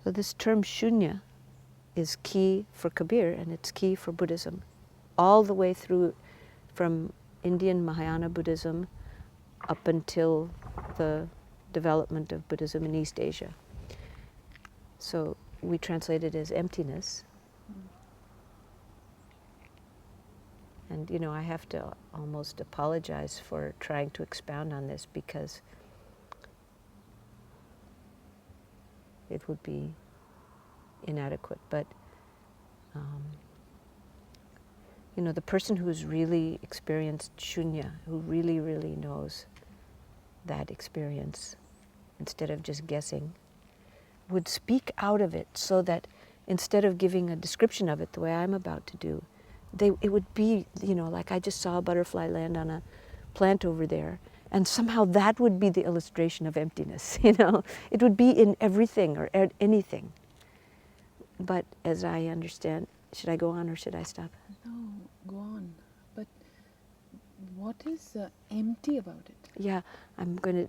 So this term shoonya is key for Kabir, and it's key for Buddhism, all the way through from Indian Mahayana Buddhism up until the development of Buddhism in East Asia. So we translate it as emptiness. And you know, I have to almost apologize for trying to expound on this because it would be inadequate. But you know, the person who's really experienced shunya, who really, really knows that experience, instead of just guessing, would speak out of it, so that instead of giving a description of it the way I'm about to do, it would be, you know, like I just saw a butterfly land on a plant over there, and somehow that would be the illustration of emptiness, you know. It would be in everything or anything. But as I understand, should I go on or should I stop? No, go on. But what is empty about it? Yeah,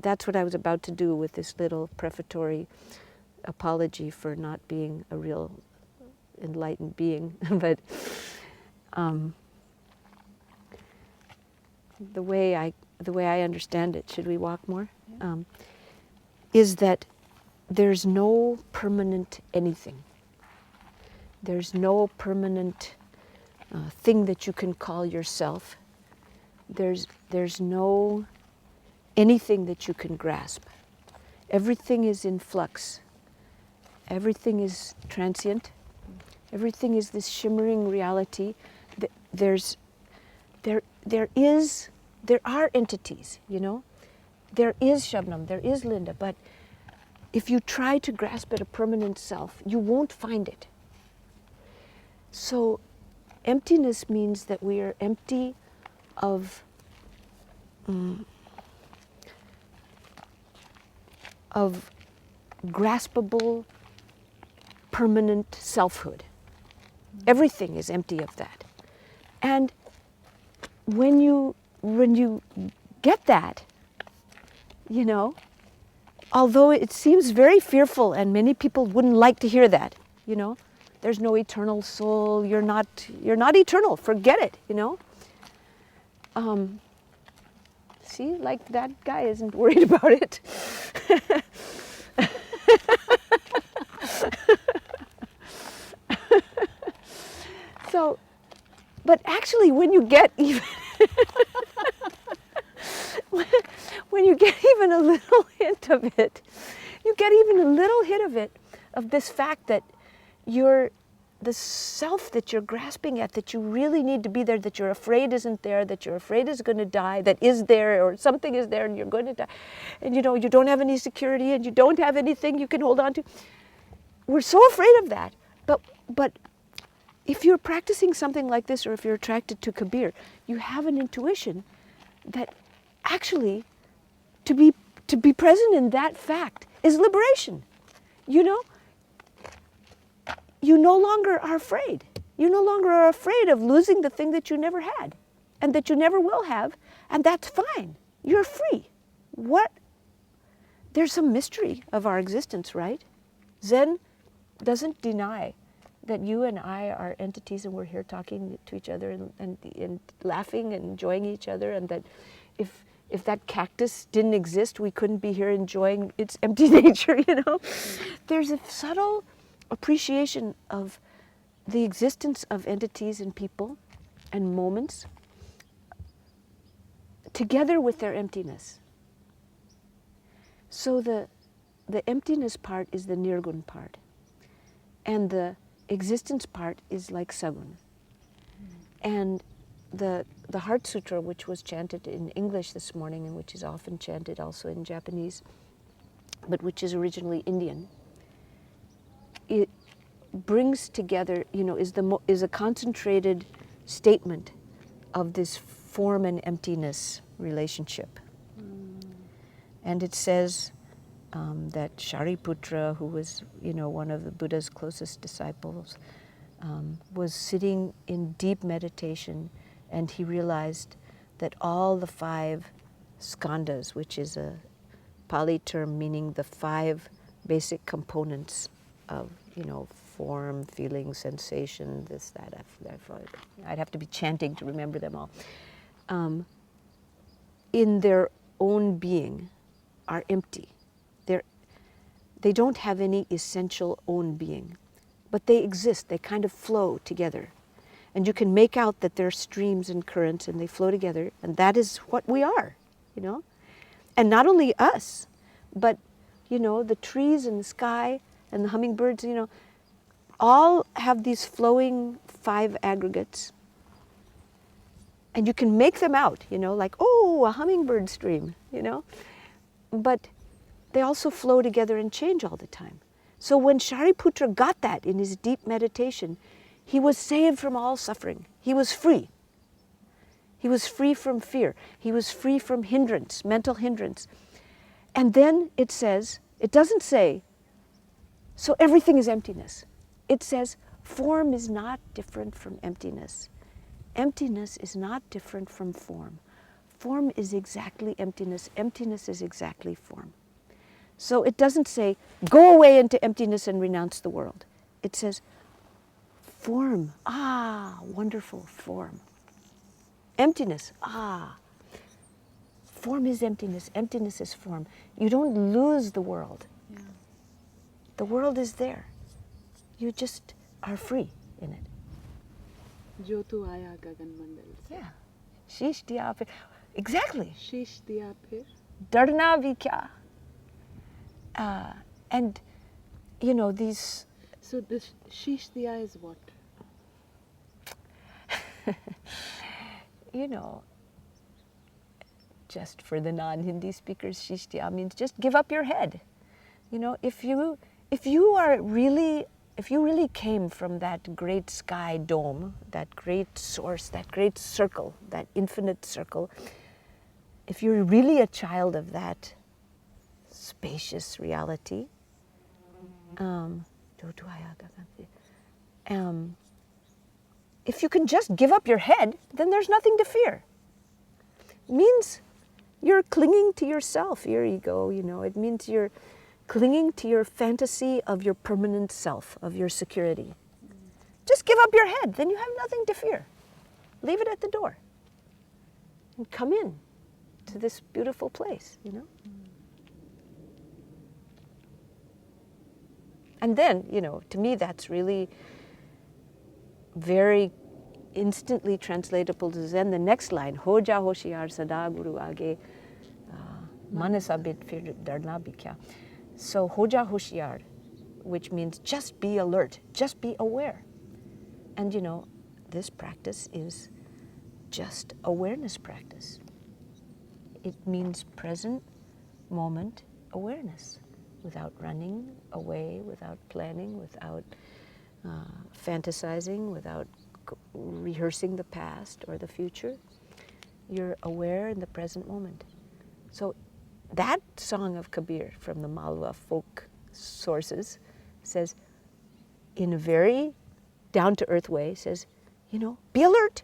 that's what I was about to do with this little prefatory apology for not being a real enlightened being. But the way I understand it, should we walk more? Yeah. Is that there's no permanent anything. There's no permanent thing that you can call yourself. There's no anything that you can grasp. Everything is in flux. Everything is transient. Everything is this shimmering reality. There are entities, you know. There is Shabnam, there is Linda, but if you try to grasp at a permanent self, you won't find it. So emptiness means that we are empty of graspable, permanent selfhood. Everything is empty of that. And when you get that, you know, although it seems very fearful and many people wouldn't like to hear that, you know, there's no eternal soul, you're not eternal, forget it, you know. See, like that guy isn't worried about it. So, but actually when you get even when you get even a little hint of it, you get even a little hint of it, of this fact that the self that you're grasping at, that you really need to be there, that you're afraid isn't there, that you're afraid is going to die, that is there, or something is there and you're going to die. And you know, you don't have any security and you don't have anything you can hold on to. We're so afraid of that. But if you're practicing something like this, or if you're attracted to Kabir, you have an intuition that actually to be present in that fact is liberation. You know? You no longer are afraid. You no longer are afraid of losing the thing that you never had and that you never will have, and that's fine. You're free. What? There's some mystery of our existence, right? Zen doesn't deny that you and I are entities and we're here talking to each other and laughing and enjoying each other, and that if that cactus didn't exist, we couldn't be here enjoying its empty nature, you know? There's a subtle appreciation of the existence of entities and people and moments together with their emptiness. So the emptiness part is the nirgun part, and the existence part is like sagun. And the Heart Sutra, which was chanted in English this morning and which is often chanted also in Japanese, but which is originally Indian, it brings together, you know, is a concentrated statement of this form and emptiness relationship. And it says that Shariputra, who was, you know, one of the Buddha's closest disciples, was sitting in deep meditation, and he realized that all the 5 skandhas, which is a Pali term meaning the 5 basic components of form, feeling, sensation, this, that. I'd have to be chanting to remember them all. In their own being are empty. They don't have any essential own being, but they exist. They kind of flow together. And you can make out that they're streams and currents and they flow together, and that is what we are, And not only us, but, the trees and the sky and the hummingbirds, all have these flowing 5 aggregates. And you can make them out, like, oh, a hummingbird stream, But they also flow together and change all the time. So when Shariputra got that in his deep meditation, he was saved from all suffering. He was free. He was free from fear. He was free from hindrance, mental hindrance. And then it doesn't say, so everything is emptiness. It says, form is not different from emptiness. Emptiness is not different from form. Form is exactly emptiness. Emptiness is exactly form. So it doesn't say, go away into emptiness and renounce the world. It says, form, wonderful form. Emptiness, form is emptiness, emptiness is form. You don't lose the world. Yeah. The world is there. You just are free in it. Jo tu aaya gagan mandal se. Yeah. Sheesh diya phir. Exactly. Sheesh diya phir. Darna bhi kya. And, these... So this sheesh diya is what? Just for the non-Hindi speakers, sheesh diya means just give up your head. If you really came from that great sky dome, that great source, that great circle, that infinite circle, if you're really a child of that spacious reality, if you can just give up your head, then there's nothing to fear. It means you're clinging to yourself, your ego, It means you're clinging to your fantasy of your permanent self, of your security. Just give up your head, then you have nothing to fear. Leave it at the door. And come in to this beautiful place, And then, to me that's really very instantly translatable to Zen. The next line, Ho ja hoshiyar sada guru aage, manasa bit fir darna bhi kya. So ho ja hoshiyar, which means just be alert, just be aware. And this practice is just awareness practice. It means present moment awareness, without running away, without planning, without fantasizing, without rehearsing the past or the future. You're aware in the present moment. So that song of Kabir from the Malwa folk sources says, in a very down-to-earth way, says, be alert.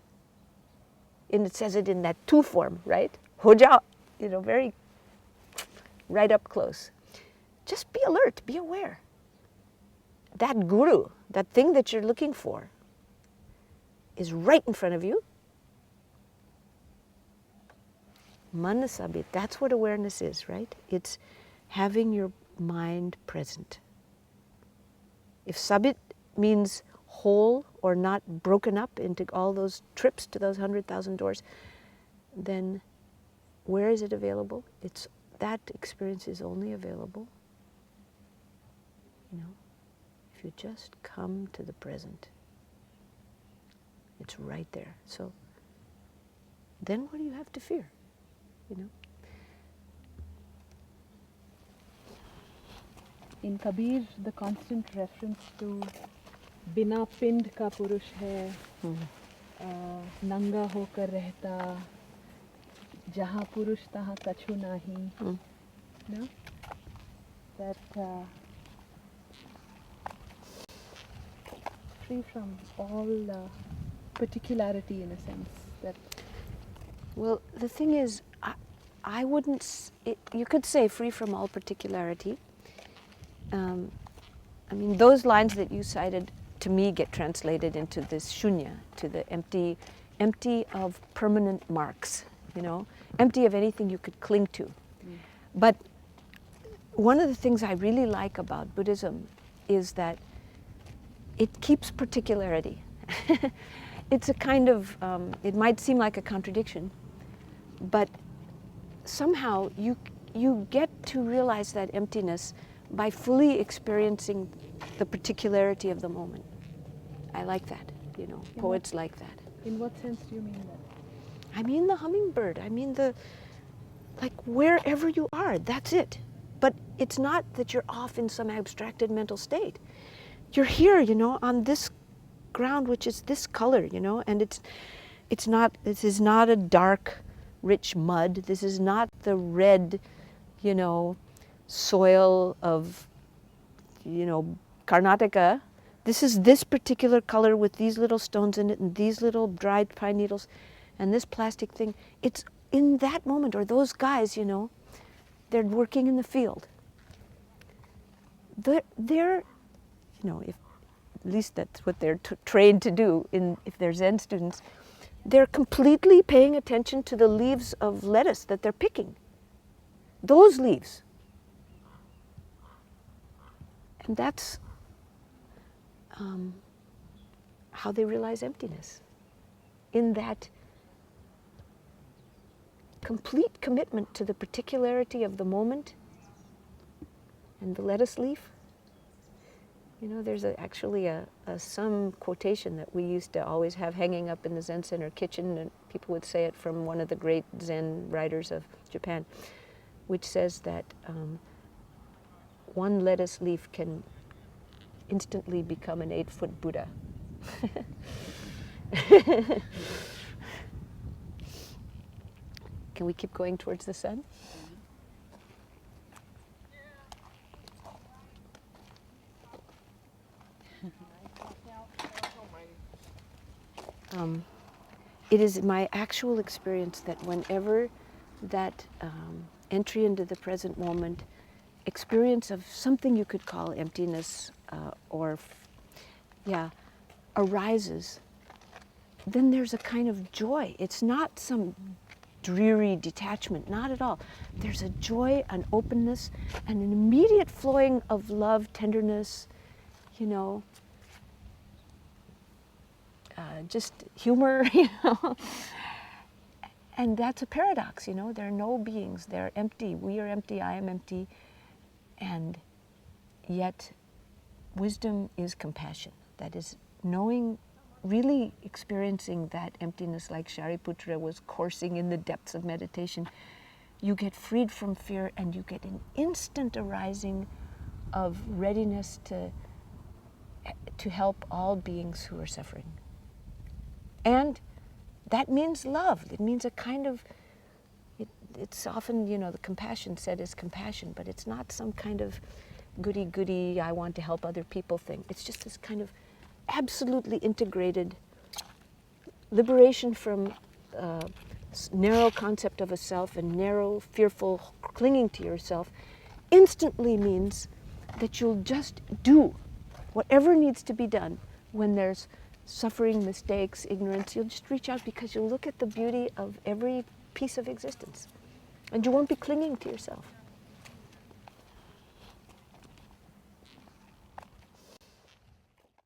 And it says it in that tu form, right? Hoja, very right up close. Just be alert, be aware. That guru, that thing that you're looking for, is right in front of you. Manasabit, that's what awareness is, right? It's having your mind present. If sabit means whole or not broken up into all those trips to those 100,000 doors, then where is it available? That experience is only available, if you just come to the present. It's right there. So then what do you have to fear? In Kabir, the constant reference to Bina pind ka purush hai, nanga hokar rehta, jaha purush taha kachu nahi. No? That free from all particularity, in a sense. That. Well, the thing is, I wouldn't, you could say free from all particularity. I mean, those lines that you cited to me get translated into this shoonya, to the empty, empty of permanent marks, you know, empty of anything you could cling to. But one of the things I really like about Buddhism is that it keeps particularity. It's a kind of, it might seem like a contradiction, but somehow you get to realize that emptiness by fully experiencing the particularity of the moment. I like that, you know, poets like that. In what sense do you mean that? I mean the hummingbird, I mean like wherever you are, that's it. But it's not that you're off in some abstracted mental state. You're here, you know, on this ground which is this color, you know, and this is not a dark, rich mud. This is not the red, you know, soil of, you know, Karnataka. This is this particular color with these little stones in it and these little dried pine needles and this plastic thing. It's in that moment, or those guys, you know, they're working in the field. They're you know, if at least that's what they're trained to do if they're Zen students, they're completely paying attention to the leaves of lettuce that they're picking. Those leaves. And that's how they realize emptiness. In that complete commitment to the particularity of the moment and the lettuce leaf. You know, there's actually some quotation that we used to always have hanging up in the Zen Center kitchen, and people would say it from one of the great Zen writers of Japan, which says that one lettuce leaf can instantly become an 8-foot Buddha. Can we keep going towards the sun? It is my actual experience that whenever that entry into the present moment, experience of something you could call emptiness arises, then there's a kind of joy. It's not some dreary detachment, not at all. There's a joy, an openness, and an immediate flowing of love, tenderness, you know, just humor, you know. And that's a paradox, you know. There are no beings, they're empty. We are empty, I am empty. And yet, wisdom is compassion. That is knowing, really experiencing that emptiness like Shariputra was coursing in the depths of meditation. You get freed from fear and you get an instant arising of readiness to help all beings who are suffering. And that means love. It means a kind of, it's often, you know, the compassion said is compassion, but it's not some kind of goody-goody, I want to help other people thing. It's just this kind of absolutely integrated liberation from narrow concept of a self and narrow, fearful clinging to yourself. Instantly means that you'll just do whatever needs to be done when there's suffering, mistakes, ignorance. You'll just reach out because you'll look at the beauty of every piece of existence and you won't be clinging to yourself.